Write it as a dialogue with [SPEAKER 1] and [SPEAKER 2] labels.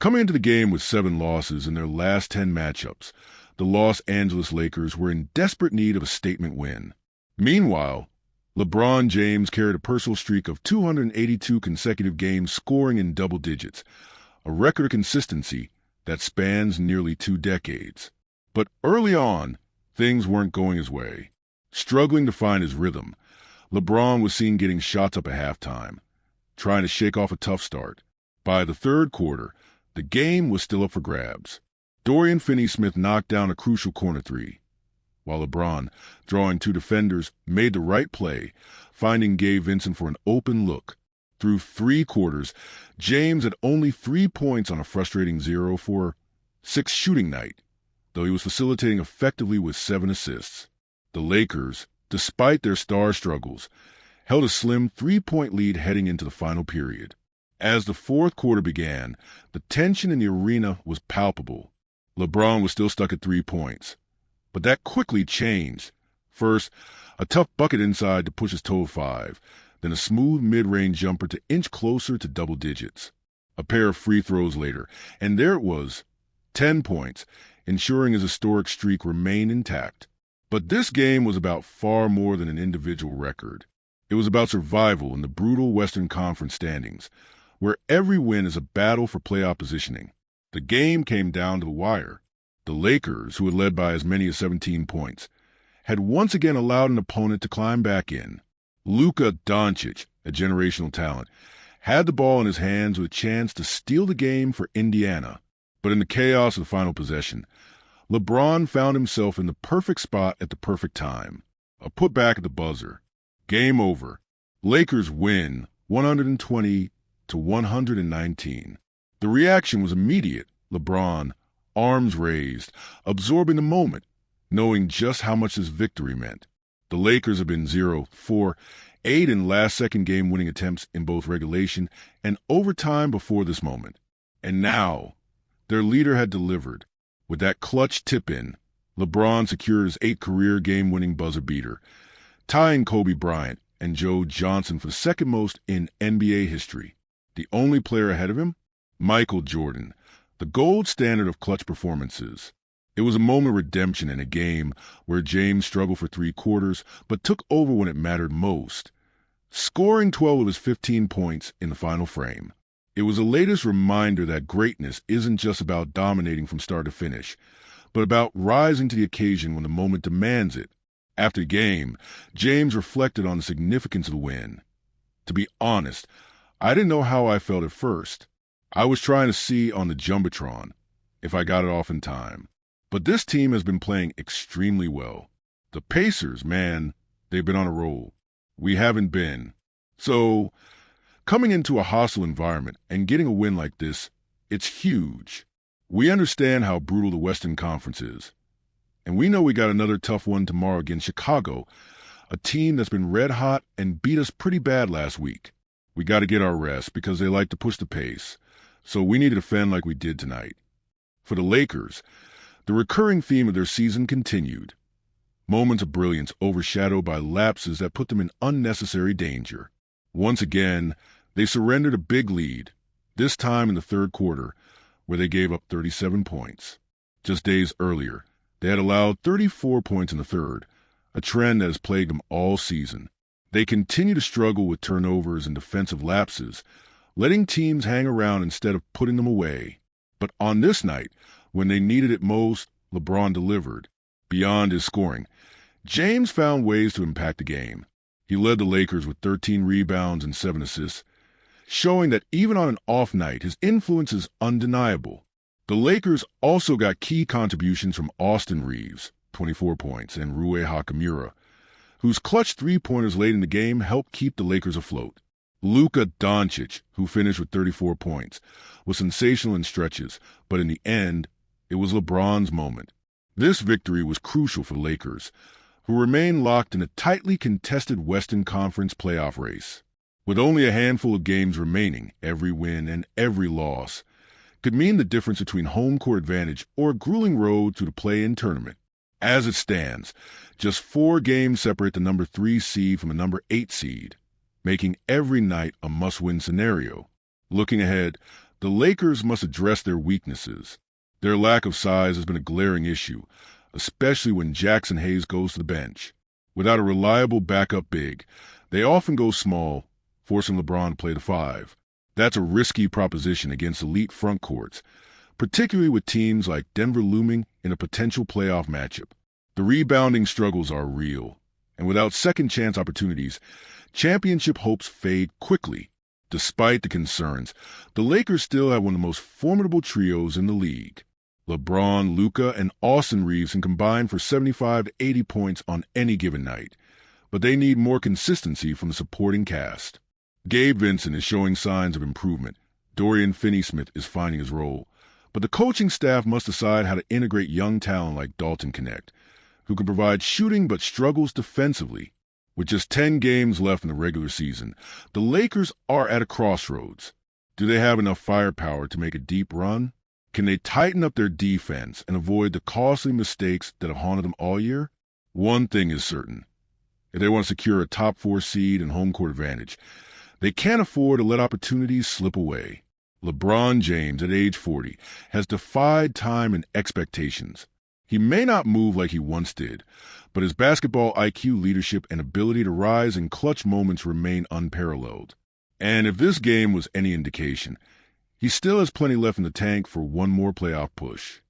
[SPEAKER 1] Coming into the game with 7 losses in their last 10 matchups, the Los Angeles Lakers were in desperate need of a statement win. Meanwhile, LeBron James carried a personal streak of 282 consecutive games scoring in double digits, a record of consistency that spans nearly 2 decades. But early on, things weren't going his way. Struggling to find his rhythm, LeBron was seen getting shots up at halftime, trying to shake off a tough start. By the third quarter, the game was still up for grabs. Dorian Finney-Smith knocked down a crucial corner three, while LeBron, drawing 2 defenders, made the right play, finding Gabe Vincent for an open look. Through 3 quarters, James had only 3 points on a frustrating 0 for 6 shooting night, though he was facilitating effectively with 7 assists. The Lakers, despite their star struggles, held a slim 3-point lead heading into the final period. As the fourth quarter began, the tension in the arena was palpable. LeBron was still stuck at 3 points, but that quickly changed. First, a tough bucket inside to push his total 5, then a smooth mid-range jumper to inch closer to double digits. A pair of free throws later, and there it was, 10 points, ensuring his historic streak remained intact. But this game was about far more than an individual record. It was about survival in the brutal Western Conference standings, where every win is a battle for playoff positioning. The game came down to the wire. The Lakers, who had led by as many as 17 points, had once again allowed an opponent to climb back in. Luka Doncic, a generational talent, had the ball in his hands with a chance to steal the game for Indiana. But in the chaos of the final possession, LeBron found himself in the perfect spot at the perfect time. A putback at the buzzer. Game over. Lakers win 120-119. The reaction was immediate. LeBron, arms raised, absorbing the moment, knowing just how much this victory meant. The Lakers have been 0-for-8 in last-second game-winning attempts in both regulation and overtime before this moment. And now, their leader had delivered. With that clutch tip-in, LeBron secured his 8th career game-winning buzzer beater, tying Kobe Bryant and Joe Johnson for the second most in NBA history. The only player ahead of him? Michael Jordan, the gold standard of clutch performances. It was a moment of redemption in a game where James struggled for 3 quarters but took over when it mattered most, scoring 12 of his 15 points in the final frame. It was the latest reminder that greatness isn't just about dominating from start to finish, but about rising to the occasion when the moment demands it. After the game, James reflected on the significance of the win. To be honest, I didn't know how I felt at first. I was trying to see on the Jumbotron if I got it off in time. But this team has been playing extremely well. The Pacers, man, they've been on a roll. We haven't been. So, coming into a hostile environment and getting a win like this, it's huge. We understand how brutal the Western Conference is. And we know we got another tough one tomorrow against Chicago, a team that's been red hot and beat us pretty bad last week. We got to get our rest because they like to push the pace, so we need to defend like we did tonight. For the Lakers, the recurring theme of their season continued. Moments of brilliance overshadowed by lapses that put them in unnecessary danger. Once again, they surrendered a big lead, this time in the third quarter, where they gave up 37 points. Just days earlier, they had allowed 34 points in the third, a trend that has plagued them all season. They continue to struggle with turnovers and defensive lapses, letting teams hang around instead of putting them away. But on this night, when they needed it most, LeBron delivered. Beyond his scoring, James found ways to impact the game. He led the Lakers with 13 rebounds and 7 assists, showing that even on an off night, his influence is undeniable. The Lakers also got key contributions from Austin Reeves, 24 points, and Rui Hachimura, whose clutch 3-pointers late in the game helped keep the Lakers afloat. Luka Doncic, who finished with 34 points, was sensational in stretches, but in the end, it was LeBron's moment. This victory was crucial for the Lakers, who remain locked in a tightly contested Western Conference playoff race. With only a handful of games remaining, every win and every loss could mean the difference between home court advantage or a grueling road to the play-in tournament. As it stands, just 4 games separate the number 3 seed from the number 8 seed, making every night a must-win scenario. Looking ahead, The Lakers must address their weaknesses. Their lack of size has been a glaring issue, especially when Jackson Hayes goes to the bench. Without a reliable backup big, they often go small, forcing LeBron to play the 5. That's a risky proposition against elite front courts, particularly with teams like Denver looming in a potential playoff matchup. The rebounding struggles are real, and without second-chance opportunities, championship hopes fade quickly. Despite the concerns, the Lakers still have one of the most formidable trios in the league. LeBron, Luka, and Austin Reeves can combine for 75 to 80 points on any given night, but they need more consistency from the supporting cast. Gabe Vincent is showing signs of improvement. Dorian Finney-Smith is finding his role, but the coaching staff must decide how to integrate young talent like Dalton Knecht, who can provide shooting but struggles defensively. With just 10 games left in the regular season, the Lakers are at a crossroads. Do they have enough firepower to make a deep run? Can they tighten up their defense and avoid the costly mistakes that have haunted them all year? One thing is certain. If they want to secure a top 4 seed and home court advantage, they can't afford to let opportunities slip away. LeBron James, at age 40, has defied time and expectations. He may not move like he once did, but his basketball IQ, leadership, and ability to rise in clutch moments remain unparalleled. And if this game was any indication, he still has plenty left in the tank for one more playoff push.